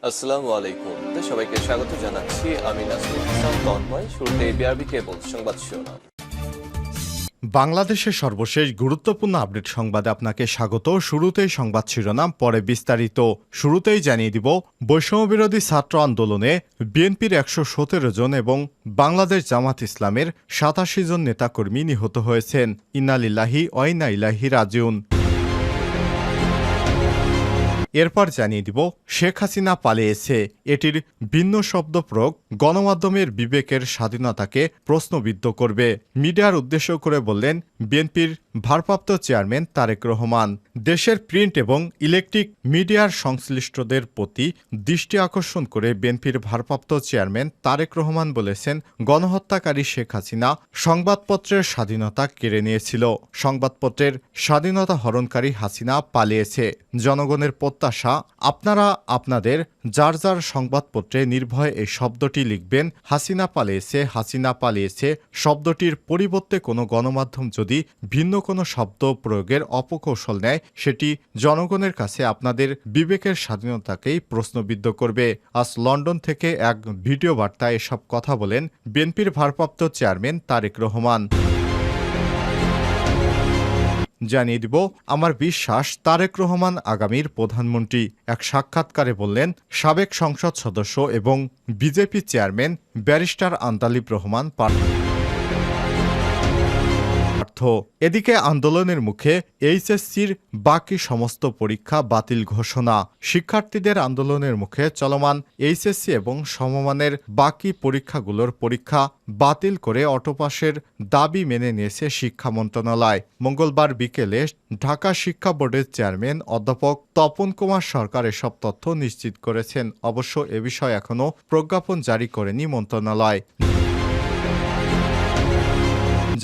আসসালামু আলাইকুম। সবাইকে স্বাগত জানাচ্ছি। আমি নাসরুল ইসলাম তন্ময়। শুরুতে বিআরবি কেবল সংবাদ শিরোনাম। বাংলাদেশের সর্বশেষ গুরুত্বপূর্ণ আপডেট সংবাদে আপনাকে স্বাগত। শুরুতেই সংবাদ শিরোনাম, পরে বিস্তারিত। শুরুতেই জানিয়ে দিব, বৈষম্যবিরোধী ছাত্র আন্দোলনে বিএনপির ১১৭ জন এবং বাংলাদেশ জামাত ইসলামের ৮৭ জন নেতাকর্মী নিহত হয়েছেন। ইন্না লিল্লাহি ওয়া ইন্না ইলাইহি রাজিউন। এরপর জানিয়ে দিব, শেখ হাসিনা পালিয়েছে, এটির ভিন্ন শব্দ প্রয়োগ গণমাধ্যমের বিবেকের স্বাধীনতাকে প্রশ্নবিদ্ধ করবে। মিডিয়ার উদ্দেশ্য করে বললেন বিএনপির ভারপ্রাপ্ত চেয়ারম্যান তারেক রহমান। দেশের প্রিন্ট এবং ইলেকট্রিক মিডিয়ার সংশ্লিষ্টদের প্রতি দৃষ্টি আকর্ষণ করে বিএনপির ভারপ্রাপ্ত চেয়ারম্যান তারেক রহমান বলেছেন, গণহত্যাকারী শেখ হাসিনা সংবাদপত্রের স্বাধীনতা কেড়ে নিয়েছিল। সংবাদপত্রের স্বাধীনতা হরণকারী হাসিনা পালিয়েছে। জনগণের প্রত্যাশা, আপনারা আপনাদের যার যার সংবাদপত্রে নির্ভয়ে এই শব্দটি লিখবেন, হাসিনা পালিয়েছে, হাসিনা পালিয়েছে। শব্দটির পরিবর্তে কোনো গণমাধ্যম যদি ভিন্ন কোনো শব্দ প্রয়োগের অপকৌশল নেয়, সেটি জনগণের কাছে আপনাদের বিবেকের স্বাধীনতাকেই প্রশ্নবিদ্ধ করবে। আজ লন্ডন থেকে এক ভিডিও বার্তায় এসব কথা বলেন বিএনপির ভারপ্রাপ্ত চেয়ারম্যান তারেক রহমান। জানিয়ে দিব, আমার বিশ্বাস তারেক রহমান আগামীর প্রধানমন্ত্রী। এক সাক্ষাৎকারে বললেন সাবেক সংসদ সদস্য এবং BJP chairman barrister Andaleeb Rahman Partha. এদিকে আন্দোলনের মুখে এইচএসসির বাকি সমস্ত পরীক্ষা বাতিল ঘোষণা। শিক্ষার্থীদের আন্দোলনের মুখে চলমান এইচএসসি এবং সমমানের বাকি পরীক্ষাগুলোর পরীক্ষা বাতিল করে অটোপাসের দাবি মেনে নিয়েছে শিক্ষা মন্ত্রণালয়। মঙ্গলবার বিকেলে ঢাকা শিক্ষা বোর্ডের চেয়ারম্যান অধ্যাপক তপন কুমার সরকার এসব তথ্য নিশ্চিত করেছেন। অবশ্য এ বিষয়ে এখনও প্রজ্ঞাপন জারি করেনি মন্ত্রণালয়।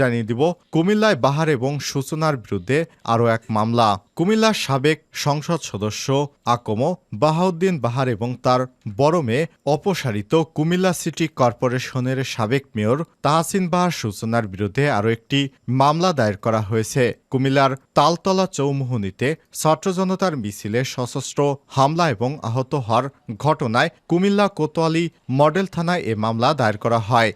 জানিয়ে দিব, কুমিল্লায় বাহার এবং সূচনার বিরুদ্ধে আরও এক মামলা। কুমিল্লার সাবেক সংসদ সদস্য আকম বাহাউদ্দিন বাহার এবং তার বড় মেয়ে অপসারিত কুমিল্লা সিটি কর্পোরেশনের সাবেক মেয়র তাহসিন বাহার সূচনার বিরুদ্ধে আরও একটি মামলা দায়ের করা হয়েছে। কুমিল্লার তালতলা চৌমুহনীতে ছাত্র জনতার মিছিলে সশস্ত্র হামলা এবং আহত হওয়ার ঘটনায় কুমিল্লা কোতোয়ালি মডেল থানায় এ মামলা দায়ের করা হয়।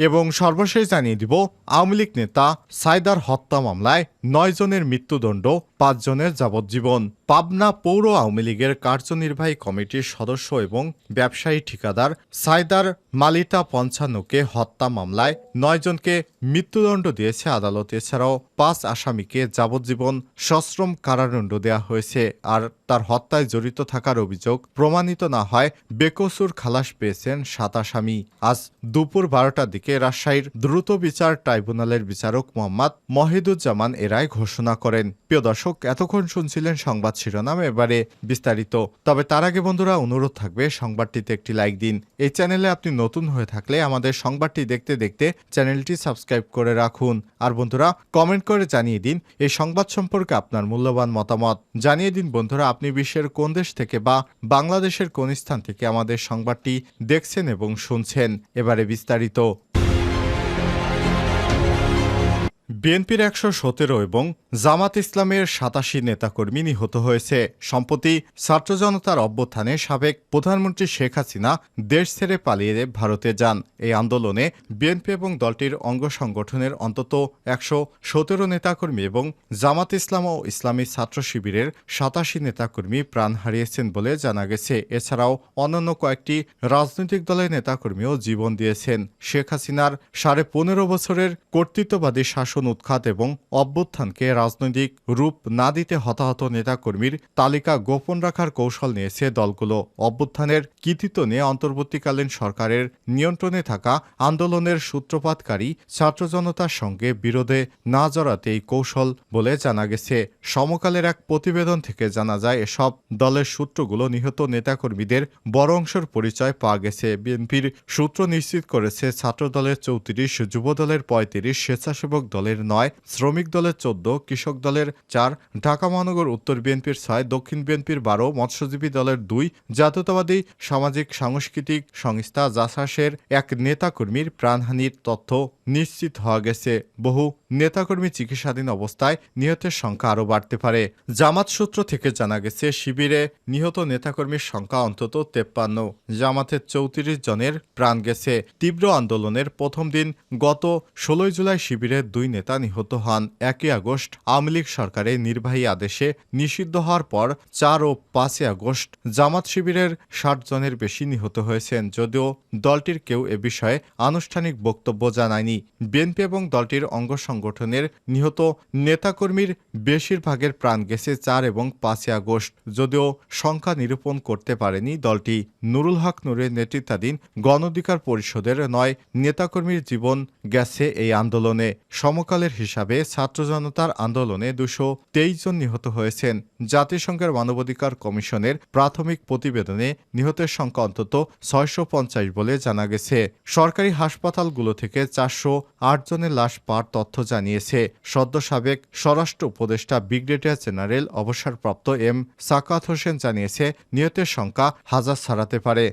এবং সর্বশেষ জানিয়ে দিব, আওয়ামী লীগ নেতা সাইদার হত্যা মামলায় ৯ জনের মৃত্যুদণ্ড, ৫ জনের যাবজ্জীবন। পাবনা পৌর আওয়ামী লীগের কার্যনির্বাহী কমিটির সদস্য এবং ব্যবসায়ী ঠিকাদার সাইদার মালিতা পঞ্চান্নকে হত্যা মামলায় ৯ জনকে মৃত্যুদণ্ড দিয়েছে আদালত। এছাড়াও ৫ আসামিকে যাবজ্জীবন সশ্রম কারাদণ্ড দেওয়া হয়েছে। আর তার হত্যায় জড়িত থাকার অভিযোগ প্রমাণিত না হয় বেকসুর খালাস পেয়েছেন ৭ আসামি। আজ দুপুর ১২টার দিকে রাজশাহীর দ্রুত বিচার ট্রাইব্যুনালের বিচারক মোহাম্মদ মহিদুজ্জামান এ রায় ঘোষণা করেন। প্রিয় দর্শক, এতক্ষণ শুনছিলেন সংবাদ শিরোনাম, এবারে বিস্তারিত। তবে তার আগে বন্ধুরা, অনুরোধ থাকবে সংবাদটিতে একটি লাইক দিন। এই চ্যানেলে আপনি নতুন হয়ে থাকলে আমাদের সংবাদটি দেখতে দেখতে চ্যানেলটি সাবস্ক্রাইব করে রাখুন। আর বন্ধুরা, কমেন্ট করে জানিয়ে দিন এই সংবাদ সম্পর্কে আপনার মূল্যবান মতামত। জানিয়ে দিন বন্ধুরা, আপনি বিশ্বের কোন দেশ থেকে বা বাংলাদেশের কোন স্থান থেকে আমাদের সংবাদটি দেখছেন এবং শুনছেন। এবারে বিস্তারিত। বিএনপির ১১৭ এবং জামাত ইসলামের ৮৭ নেতাকর্মী নিহত হয়েছে। সম্প্রতি ছাত্র জনতার অভ্যুত্থানে সাবেক প্রধানমন্ত্রী শেখ হাসিনা দেশ ছেড়ে পালিয়ে ভারতে যান। এই আন্দোলনে বিএনপি এবং দলটির অঙ্গ সংগঠনের অন্তত ১১৭ নেতাকর্মী এবং জামাত ইসলাম ও ইসলামী ছাত্র শিবিরের ৮৭ নেতাকর্মী প্রাণ হারিয়েছেন বলে জানা গেছে। এছাড়াও অন্যান্য কয়েকটি রাজনৈতিক দলের নেতাকর্মীও জীবন দিয়েছেন। শেখ হাসিনার ১৫.৫ বছরের কর্তৃত্ববাদী শাসন উৎখাত এবং অভ্যুত্থানকে রাজনৈতিক রূপ না দিতে হতাহত নেতাকর্মীর তালিকা গোপন রাখার কৌশল নিয়েছে দলগুলো। অভ্যুত্থানের কৃতিত্ব নিয়ে অন্তর্বর্তীকালীন সরকারের নিয়ন্ত্রণে থাকা আন্দোলনের সূত্রপাতকারী ছাত্র জনতার সঙ্গে বিরোধে না জড়াতে এই কৌশল বলে জানা গেছে। সমকালের এক প্রতিবেদন থেকে জানা যায়, এসব দলের সূত্রগুলো নিহত নেতাকর্মীদের বড় অংশের পরিচয় পাওয়া গেছে। বিএনপির সূত্র নিশ্চিত করেছে, ছাত্র দলের ৩৪, যুব দলের ৩৫, স্বেচ্ছাসেবক দলের ৯, শ্রমিক দলের ১৪, কৃষক দলের ৪, ঢাকা মহানগর উত্তর বিএনপির ৬, দক্ষিণ বিএনপির ১২, মৎস্যজীবী দলের ২, জাতীয়তাবাদী সামাজিক সাংস্কৃতিক সংস্থা জাসাসের এক নেতাকর্মীর প্রাণহানির তথ্য নিশ্চিত হওয়া গেছে। বহু নেতাকর্মী চিকিৎসাধীন অবস্থায় নিহতের সংখ্যা আরও বাড়তে পারে। জামাত সূত্র থেকে জানা গেছে, শিবিরে নিহত নেতাকর্মীর সংখ্যা অন্তত ৫৩। জামাতের ৩৪ জনের প্রাণ গেছে। তীব্র আন্দোলনের প্রথম দিন গত ১৬ জুলাই শিবিরের ২ নেতা নিহত হন। ১ আগস্ট আওয়ামী লীগ সরকারের নির্বাহী আদেশে নিষিদ্ধ হওয়ার পর ৪ ও ৫ আগস্ট জামাত শিবিরের ৬০ জনের বেশি নিহত হয়েছেন। যদিও দলটির কেউ এ বিষয়ে আনুষ্ঠানিক বক্তব্য জানায়নি। বিএনপি এবং দলটির অঙ্গ সংগঠনের নিহত নেতাকর্মীর বেশিরভাগের প্রাণ গেছে ৪ এবং ৫ আগস্ট, যদিও সংখ্যা নিরূপণ করতে পারেনি দলটি। নুরুল হক নূরের নেতৃত্বাধীন গণ অধিকার পরিষদের ৯ নেতাকর্মীর জীবন গেছে এই আন্দোলনে। সমকালের হিসাবে ছাত্র জনতার আন্দোলনে ২২৩ জন নিহত হয়েছেন। জাতিসংঘের মানবাধিকার কমিশনের প্রাথমিক প্রতিবেদনে নিহতের সংখ্যা অন্তত ৬৫০ বলে জানা গেছে। সরকারি হাসপাতালগুলো থেকে ৪০৮ জনের লাশ পাওয়ার তথ্য জানিয়েছে। সদ্য সাবেক স্বরাষ্ট্র উপদেষ্টা ব্রিগেডিয়ার জেনারেল অবসরপ্রাপ্ত এম সাকাত হোসেন জানিয়েছে, নিহতের সংখ্যা হাজার ছাড়াতে পারে।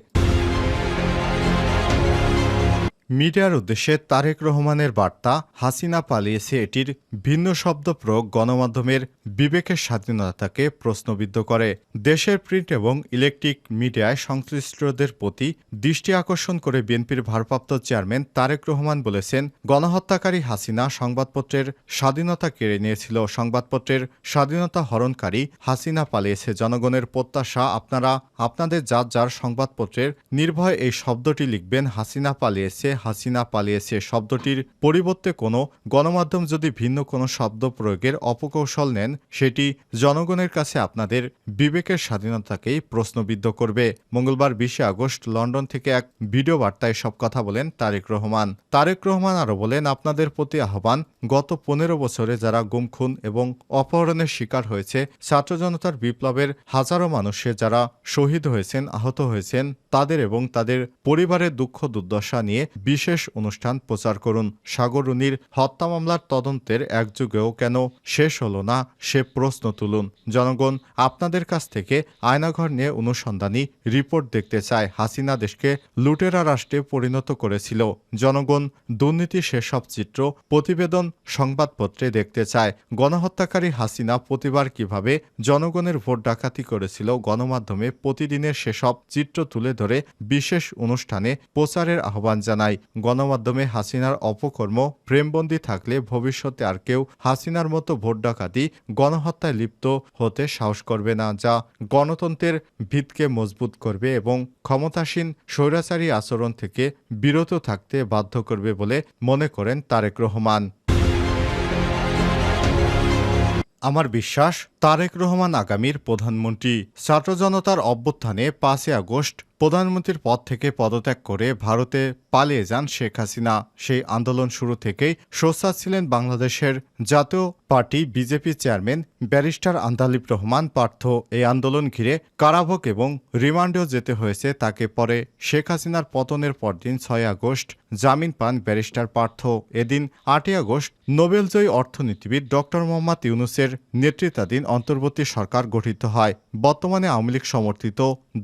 মিডিয়ার উদ্দেশ্যে তারেক রহমানের বার্তা, হাসিনা পালিয়েছে, এটির ভিন্ন শব্দ প্রয়োগ গণমাধ্যমের বিবেকের স্বাধীনতাকে প্রশ্নবিদ্ধ করে। দেশের প্রিন্ট এবং ইলেকট্রিক মিডিয়ায় সংশ্লিষ্টদের প্রতি দৃষ্টি আকর্ষণ করে বিএনপির ভারপ্রাপ্ত চেয়ারম্যান তারেক রহমান বলেছেন, গণহত্যাকারী হাসিনা সংবাদপত্রের স্বাধীনতা কেড়ে নিয়েছিল। সংবাদপত্রের স্বাধীনতা হরণকারী হাসিনা পালিয়েছে। জনগণের প্রত্যাশা, আপনারা আপনাদের যার যার সংবাদপত্রের নির্ভয়ে এই শব্দটি লিখবেন, হাসিনা পালিয়েছে, হাসিনা পালিয়েছে। শব্দটির পরিবর্তে কোনো গণমাধ্যম যদি ভিন্ন কোনো শব্দ প্রয়োগের অপকৌশল নেন, সেটি জনগণের কাছে আপনাদের বিবেকের স্বাধীনতাকেই প্রশ্নবিদ্ধ করবে। মঙ্গলবার ২০ আগস্ট লন্ডন থেকে এক ভিডিও বার্তায় সব কথা বলেন তারেক রহমান। তারেক রহমান আরও বলেন, আপনাদের প্রতি আহ্বান, গত ১৫ বছরে যারা গুম, খুন এবং অপহরণের শিকার হয়েছে, ছাত্র জনতার বিপ্লবের হাজারো মানুষের যারা শহীদ হয়েছেন, আহত হয়েছেন, তাদের এবং তাদের পরিবারের দুঃখ দুর্দশা নিয়ে বিশেষ অনুষ্ঠান প্রচার করুন। সাগর রুনির হত্যা মামলার তদন্তের এক যুগেও কেন শেষ হলো না, সে প্রশ্ন তুলুন। জনগণ আপনাদের কাছ থেকে আয়নাঘর নিয়ে অনুসন্ধানী রিপোর্ট দেখতে চায়। হাসিনা দেশকে লুটেরা রাষ্ট্রে পরিণত করেছিল। জনগণ দুর্নীতি সেসব চিত্র প্রতিবেদন সংবাদপত্রে দেখতে চায়। গণহত্যাকারী হাসিনা প্রতিবার কিভাবে জনগণের ভোট ডাকাতি করেছিল, গণমাধ্যমে প্রতিদিনের সেসব চিত্র তুলে ধরে বিশেষ অনুষ্ঠানে প্রচারের আহ্বান জানায়। গণমাধ্যমে হাসিনার অপকর্ম প্রেমবন্দী থাকলে ভবিষ্যতে আর কেউ হাসিনার মতো ভোট ডাকাতি, গণহত্যায় লিপ্ত হতে সাহস করবে না, যা গণতন্ত্রের ভিতকে মজবুত করবে এবং ক্ষমতাসীন স্বৈরাচারী আচরণ থেকে বিরত থাকতে বাধ্য করবে বলে মনে করেন তারেক রহমান। আমার বিশ্বাস, তারেক রহমান আগামীর প্রধানমন্ত্রী। ছাত্র জনতার অভ্যুত্থানে ৫ আগস্ট প্রধানমন্ত্রীর পদ থেকে পদত্যাগ করে ভারতে পালিয়ে যান শেখ হাসিনা। সেই আন্দোলন শুরু থেকেই সোচ্চার ছিলেন বাংলাদেশের জাতীয় party BJP chairman barrister Andalib Rahman Partha. এই আন্দোলন ঘিরে কারাভোগ এবং রিমান্ডেও যেতে হয়েছে তাকে। পরে শেখ হাসিনার পতনের পরদিন ৬ আগস্ট জামিন পান ব্যারিস্টার পার্থ। এদিন ৮ আগস্ট নোবেলজয়ী অর্থনীতিবিদ ডক্টর মোহাম্মদ ইউনূসের নেতৃত্বাধীন অন্তর্বর্তী সরকার গঠিত হয়। বর্তমানে আওয়ামী লীগ সমর্থিত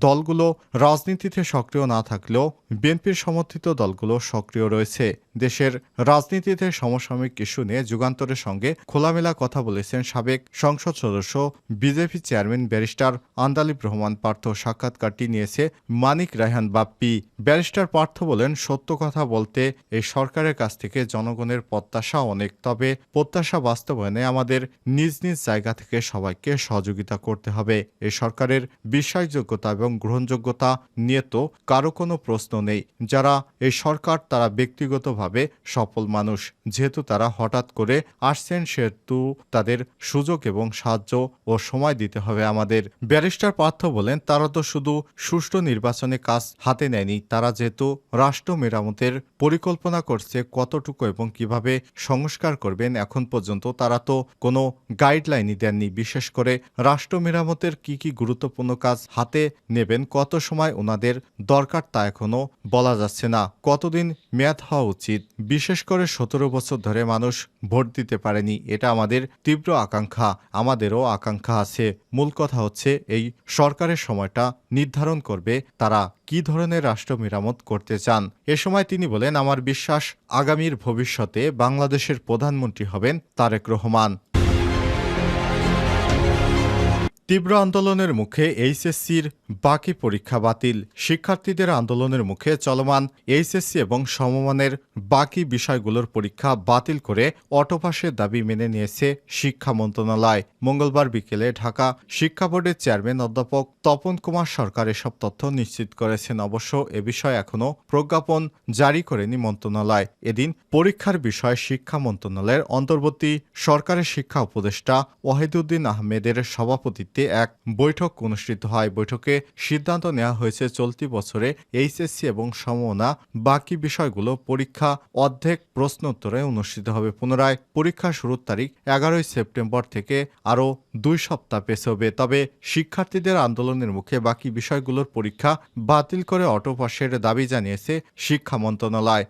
দলগুলো রাজনীতিতে সক্রিয় না থাকলেও বিএনপির সমর্থিত দলগুলো সক্রিয় রয়েছে। দেশের রাজনীতিতে সমসাময়িক ইস্যু নিয়ে যুগান্তরের সঙ্গে খোলামেলা কথা বলেছেন সাবেক সংসদ সদস্য BJP chairman barrister Andalib Rahman Partho. সাক্ষাৎকারটি নিয়েছে মানিক রায়হান বাপ্পি। ব্যারিস্টার পার্থ বলেন, সত্য কথা বলতে এই সরকারের কাছ থেকে জনগণের প্রত্যাশা অনেক, তবে প্রত্যাশা বাস্তবায়নে আমাদের নিজ নিজ জায়গা থেকে সবাইকে সহযোগিতা করতে হবে। এই সরকারের বিশ্বাসযোগ্যতা এবং গ্রহণযোগ্যতা নিয়ে তো কারো কোনো প্রশ্ন নেই। যারা এই সরকার তারা ব্যক্তিগতভাবে সফল মানুষ। যেহেতু তারা হঠাৎ করে আসছেন, সেহেতু তাদের সুযোগ এবং সাহায্য ও সময় দিতে হবে আমাদের। ব্যারিস্টার পার্থ বলেন, তারা তো শুধু সুষ্ঠু নির্বাচনে কাজ হাতে নেয়নি, তারা যেহেতু রাষ্ট্র মেরামতের পরিকল্পনা করছে, কতটুকু এবং কিভাবে সংস্কার করবেন এখন পর্যন্ত তারা তো কোনো গাইডলাইনই দেননি। বিশেষ করে রাষ্ট্র মেরামতের কি কি গুরুত্বপূর্ণ কাজ হাতে নেবেন, কত সময় ওনাদের দরকার তা এখনো বলা যাচ্ছে না। কতদিন মেয়াদ হওয়া উচিত উচিত। বিশেষ করে 17 বছর ধরে মানুষ ভোট দিতে পারেনি, এটা আমাদের তীব্র আকাঙ্ক্ষা। আমাদেরও আকাঙ্ক্ষা আছে। মূল কথা হচ্ছে এই সরকারের সময়টা নির্ধারণ করবে তারা কি ধরনের রাষ্ট্র মেরামত করতে চান। এ সময় তিনি বলেন, আমার বিশ্বাস আগামীর ভবিষ্যতে বাংলাদেশের প্রধানমন্ত্রী হবেন তারেক রহমান। তীব্র আন্দোলনের মুখে এইচএসসির বাকি পরীক্ষা বাতিল। শিক্ষার্থীদের আন্দোলনের মুখে চলমান এইচএসসি এবং সমমানের বাকি বিষয়গুলোর পরীক্ষা বাতিল করে অটোপাসের দাবি মেনে নিয়েছে শিক্ষা মন্ত্রণালয়। মঙ্গলবার বিকেলে ঢাকা শিক্ষা বোর্ডের চেয়ারম্যান অধ্যাপক তপন কুমার সরকার এসব তথ্য নিশ্চিত করেছেন। অবশ্য এ বিষয়ে এখনও প্রজ্ঞাপন জারি করেনি মন্ত্রণালয়। এদিন পরীক্ষার বিষয়ে শিক্ষা মন্ত্রণালয়ের অন্তর্বর্তী সরকারের শিক্ষা উপদেষ্টা ওয়াহিদুদ্দিন আহমেদের সভাপতিত্বে এক বৈঠক অনুষ্ঠিত হয়। বৈঠকে সিদ্ধান্ত নেওয়া হয়েছে চলতি বছরে এইচএসসি এবং সমমনা বাকি বিষয়গুলো পরীক্ষা অর্ধেক প্রশ্নোত্তরে অনুষ্ঠিত হবে। পুনরায় পরীক্ষা শুরুর তারিখ 11 সেপ্টেম্বর থেকে আরও 2 সপ্তাহ পেছবে। তবে শিক্ষার্থীদের আন্দোলনের মুখে বাকি বিষয়গুলোর পরীক্ষা বাতিল করে অটোপাসের দাবি জানিয়েছে শিক্ষা মন্ত্রণালয়।